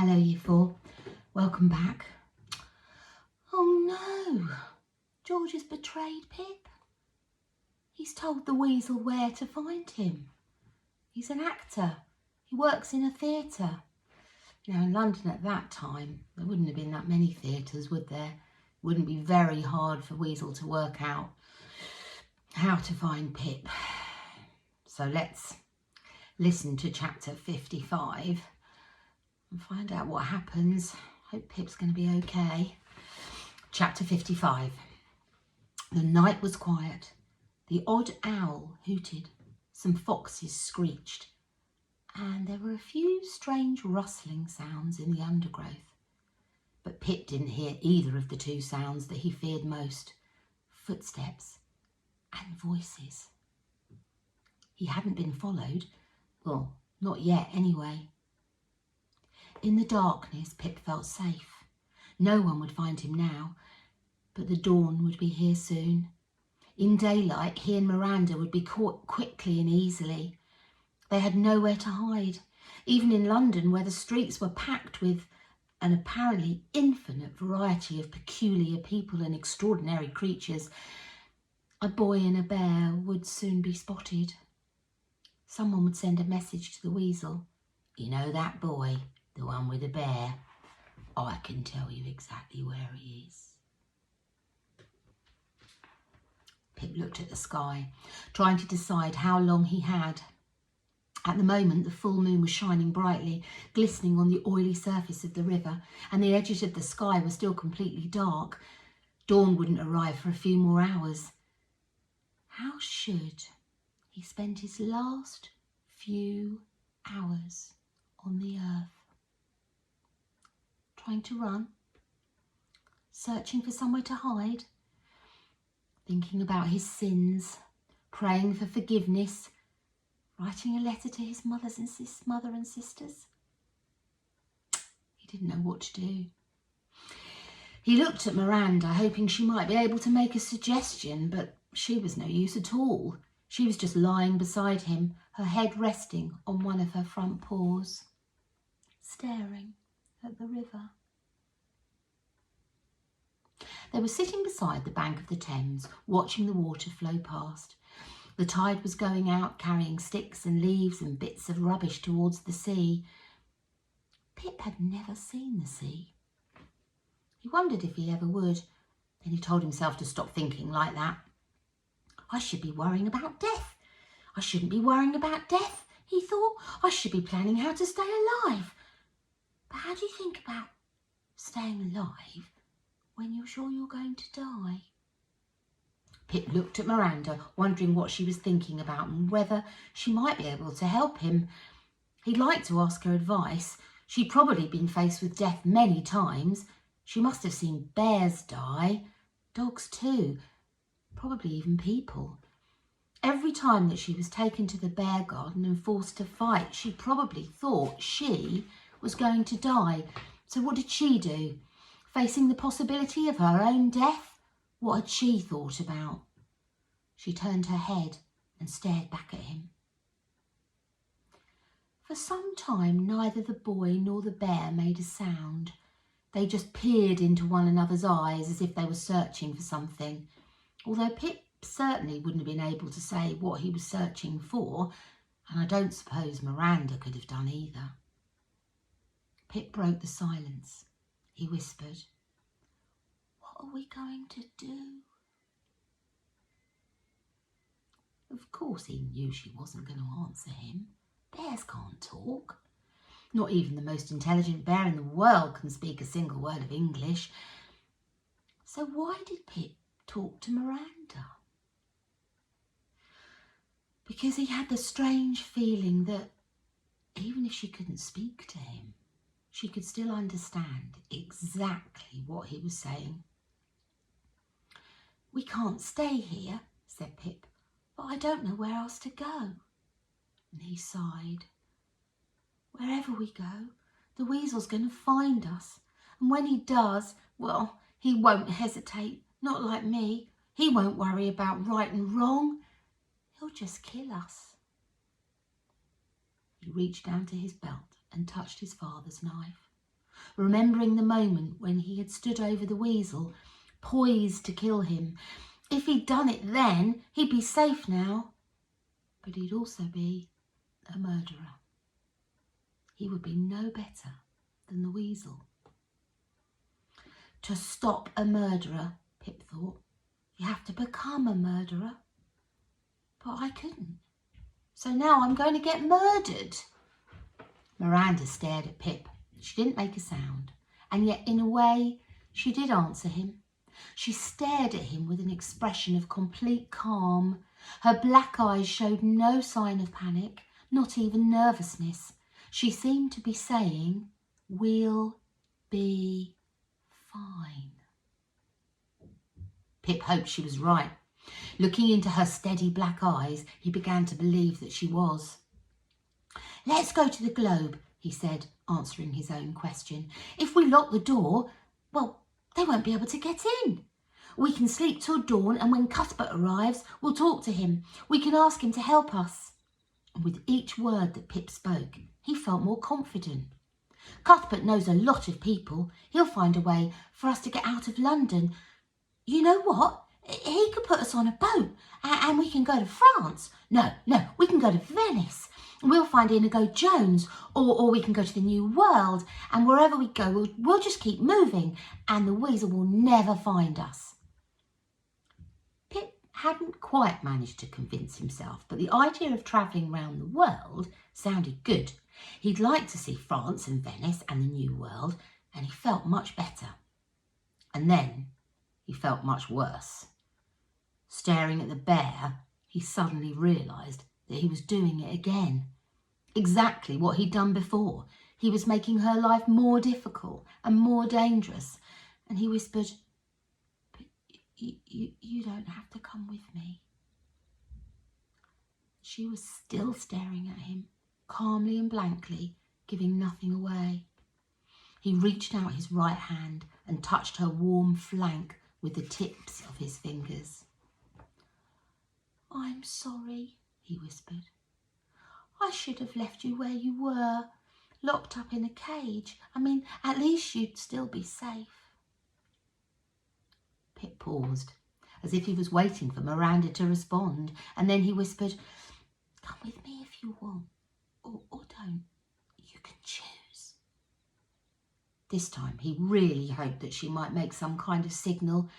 Hello, you four. Welcome back. Oh no, George has betrayed Pip. He's told the weasel where to find him. He's an actor. He works in a theatre. Now, in London at that time, there wouldn't have been that many theatres, would there? It wouldn't be very hard for Weasel to work out how to find Pip. So let's listen to chapter 55 and find out what happens. Hope Pip's going to be okay. Chapter 55. The night was quiet. The odd owl hooted. Some foxes screeched. And there were a few strange rustling sounds in the undergrowth. But Pip didn't hear either of the two sounds that he feared most. Footsteps and voices. He hadn't been followed. Well, not yet anyway. In the darkness, Pip felt safe. No one would find him now, but the dawn would be here soon. In daylight, he and Miranda would be caught quickly and easily. They had nowhere to hide, even in London, where the streets were packed with an apparently infinite variety of peculiar people and extraordinary creatures. A boy and a bear would soon be spotted. Someone would send a message to the weasel. You know that boy? The one with the bear? I can tell you exactly where he is. Pip looked at the sky, trying to decide how long he had. At the moment, the full moon was shining brightly, glistening on the oily surface of the river, and the edges of the sky were still completely dark. Dawn wouldn't arrive for a few more hours. How should he spend his last few hours on the earth? Trying to run, searching for somewhere to hide, thinking about his sins, praying for forgiveness, writing a letter to his mother and sisters. He didn't know what to do. He looked at Miranda, hoping she might be able to make a suggestion, but she was no use at all. She was just lying beside him, her head resting on one of her front paws, staring at the river. They were sitting beside the bank of the Thames, watching the water flow past. The tide was going out, carrying sticks and leaves and bits of rubbish towards the sea. Pip had never seen the sea. He wondered if he ever would. Then he told himself to stop thinking like that. I should be worrying about death. I shouldn't be worrying about death, he thought. I should be planning how to stay alive. But how do you think about staying alive when you're sure you're going to die? Pip looked at Miranda, wondering what she was thinking about and whether she might be able to help him. He'd like to ask her advice. She'd probably been faced with death many times. She must have seen bears die, dogs too, probably even people. Every time that she was taken to the bear garden and forced to fight, she probably thought she was going to die. So what did she do? Facing the possibility of her own death? What had she thought about? She turned her head and stared back at him. For some time, neither the boy nor the bear made a sound. They just peered into one another's eyes as if they were searching for something, although Pip certainly wouldn't have been able to say what he was searching for, and I don't suppose Miranda could have done either. Pip broke the silence. He whispered, "What are we going to do?" Of course he knew she wasn't going to answer him. Bears can't talk. Not even the most intelligent bear in the world can speak a single word of English. So why did Pip talk to Miranda? Because he had the strange feeling that even if she couldn't speak to him, she could still understand exactly what he was saying. "We can't stay here," said Pip, "but I don't know where else to go." And he sighed. "Wherever we go, the weasel's going to find us. And when he does, well, he won't hesitate, not like me. He won't worry about right and wrong. He'll just kill us." He reached down to his belt and touched his father's knife. remembering the moment when he had stood over the weasel, poised to kill him. If he'd done it then, he'd be safe now. But he'd also be a murderer. He would be no better than the weasel. To stop a murderer, Pip thought, you have to become a murderer. But I couldn't. So now I'm going to get murdered. Miranda stared at Pip. She didn't make a sound, and yet in a way she did answer him. She stared at him with an expression of complete calm. Her black eyes showed no sign of panic, not even nervousness. She seemed to be saying, "We'll be fine." Pip hoped she was right. Looking into her steady black eyes, he began to believe that she was. "Let's go to the Globe," he said, answering his own question. "If we lock the door, well, they won't be able to get in. We can sleep till dawn, and when Cuthbert arrives, we'll talk to him. We can ask him to help us." And with each word that Pip spoke, he felt more confident. "Cuthbert knows a lot of people. He'll find a way for us to get out of London. You know what? He could put us on a boat and we can go to France. No, we can go to Venice. We'll find Inigo Jones, or we can go to the New World, and wherever we go, we'll just keep moving and the weasel will never find us." Pip hadn't quite managed to convince himself, but the idea of travelling round the world sounded good. He'd like to see France and Venice and the New World, and he felt much better. And then he felt much worse. Staring at the bear, he suddenly realised that he was doing it again. Exactly what he'd done before. He was making her life more difficult and more dangerous. And he whispered, "But you don't have to come with me." She was still staring at him, calmly and blankly, giving nothing away. He reached out his right hand and touched her warm flank with the tips of his fingers. "I'm sorry," he whispered. "I should have left you where you were, locked up in a cage. I mean, at least you'd still be safe." Pip paused, as if he was waiting for Miranda to respond, and then he whispered, "Come with me if you want, or don't. You can choose." This time he really hoped that she might make some kind of signal,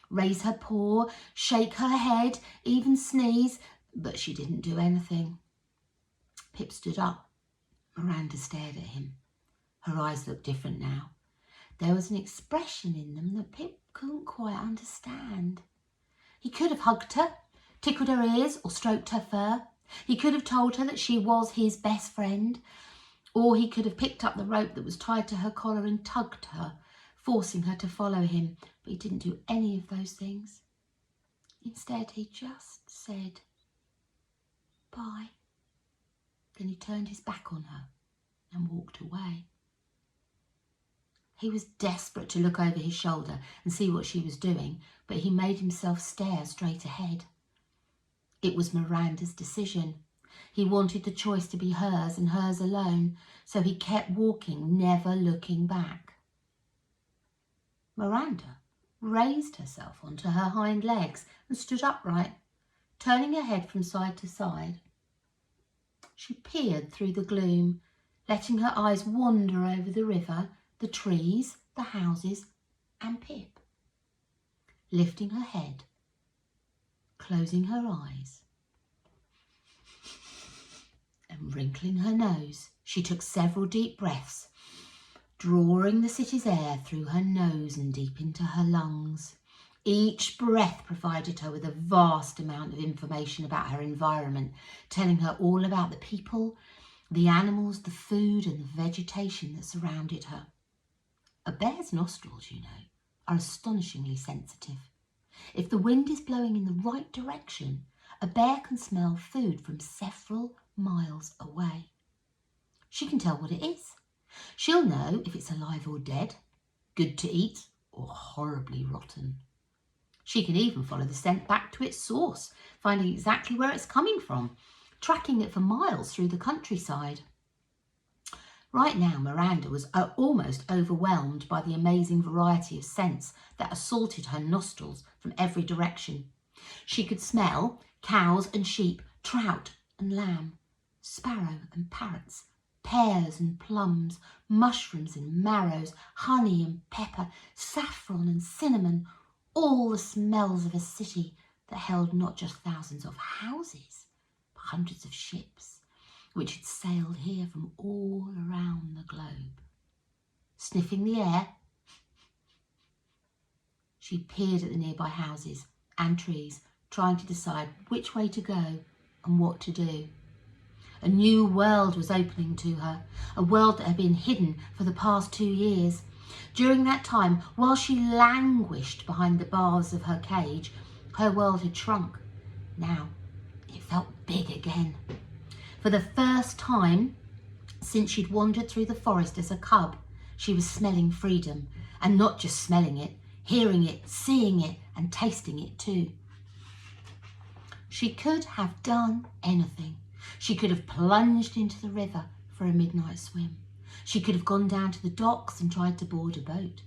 raise her paw, shake her head, even sneeze, but she didn't do anything. Pip stood up. Miranda stared at him. Her eyes looked different now. There was an expression in them that Pip couldn't quite understand. He could have hugged her, tickled her ears, or stroked her fur. He could have told her that she was his best friend, or he could have picked up the rope that was tied to her collar and tugged her, forcing her to follow him, but he didn't do any of those things. Instead, he just said, "Bye." Then he turned his back on her and walked away. He was desperate to look over his shoulder and see what she was doing, but he made himself stare straight ahead. It was Miranda's decision. He wanted the choice to be hers and hers alone, so he kept walking, never looking back. Miranda raised herself onto her hind legs and stood upright, turning her head from side to side. She peered through the gloom, letting her eyes wander over the river, the trees, the houses, and Pip. Lifting her head, closing her eyes, and wrinkling her nose, she took several deep breaths, drawing the city's air through her nose and deep into her lungs. Each breath provided her with a vast amount of information about her environment, telling her all about the people, the animals, the food, and the vegetation that surrounded her. A bear's nostrils, you know, are astonishingly sensitive. If the wind is blowing in the right direction, a bear can smell food from several miles away. She can tell what it is. She'll know if it's alive or dead, good to eat or horribly rotten. She can even follow the scent back to its source, finding exactly where it's coming from, tracking it for miles through the countryside. Right now, Miranda was almost overwhelmed by the amazing variety of scents that assaulted her nostrils from every direction. She could smell cows and sheep, trout and lamb, sparrow and parrots, pears and plums, mushrooms and marrows, honey and pepper, saffron and cinnamon, all the smells of a city that held not just thousands of houses, but hundreds of ships, which had sailed here from all around the globe. Sniffing the air, she peered at the nearby houses and trees, trying to decide which way to go and what to do. A new world was opening to her, a world that had been hidden for the past 2 years. During that time, while she languished behind the bars of her cage, her world had shrunk. Now, it felt big again. For the first time since she'd wandered through the forest as a cub, she was smelling freedom, and not just smelling it, hearing it, seeing it, and tasting it too. She could have done anything. She could have plunged into the river for a midnight swim. She could have gone down to the docks and tried to board a boat.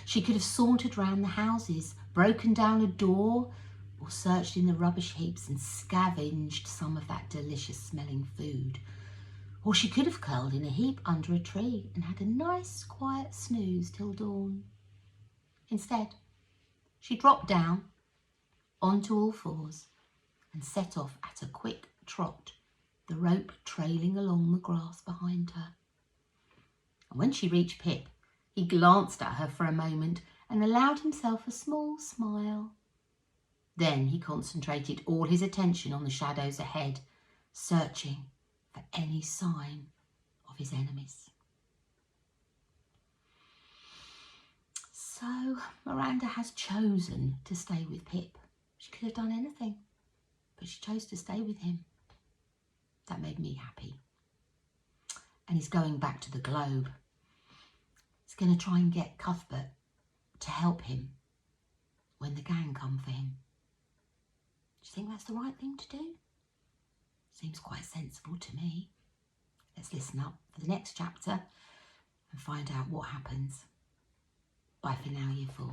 She could have sauntered round the houses, broken down a door, or searched in the rubbish heaps and scavenged some of that delicious smelling food. Or she could have curled in a heap under a tree and had a nice quiet snooze till dawn. Instead, she dropped down onto all fours and set off at a quick trot, the rope trailing along the grass behind her. And when she reached Pip, he glanced at her for a moment and allowed himself a small smile. Then he concentrated all his attention on the shadows ahead, searching for any sign of his enemies. So Miranda has chosen to stay with Pip. She could have done anything, but she chose to stay with him. That made me happy. And he's going back to the globe. He's going to try and get Cuthbert to help him when the gang come for him. Do you think that's the right thing to do? Seems quite sensible to me. Let's listen up for the next chapter and find out what happens. Bye for now, Year 4.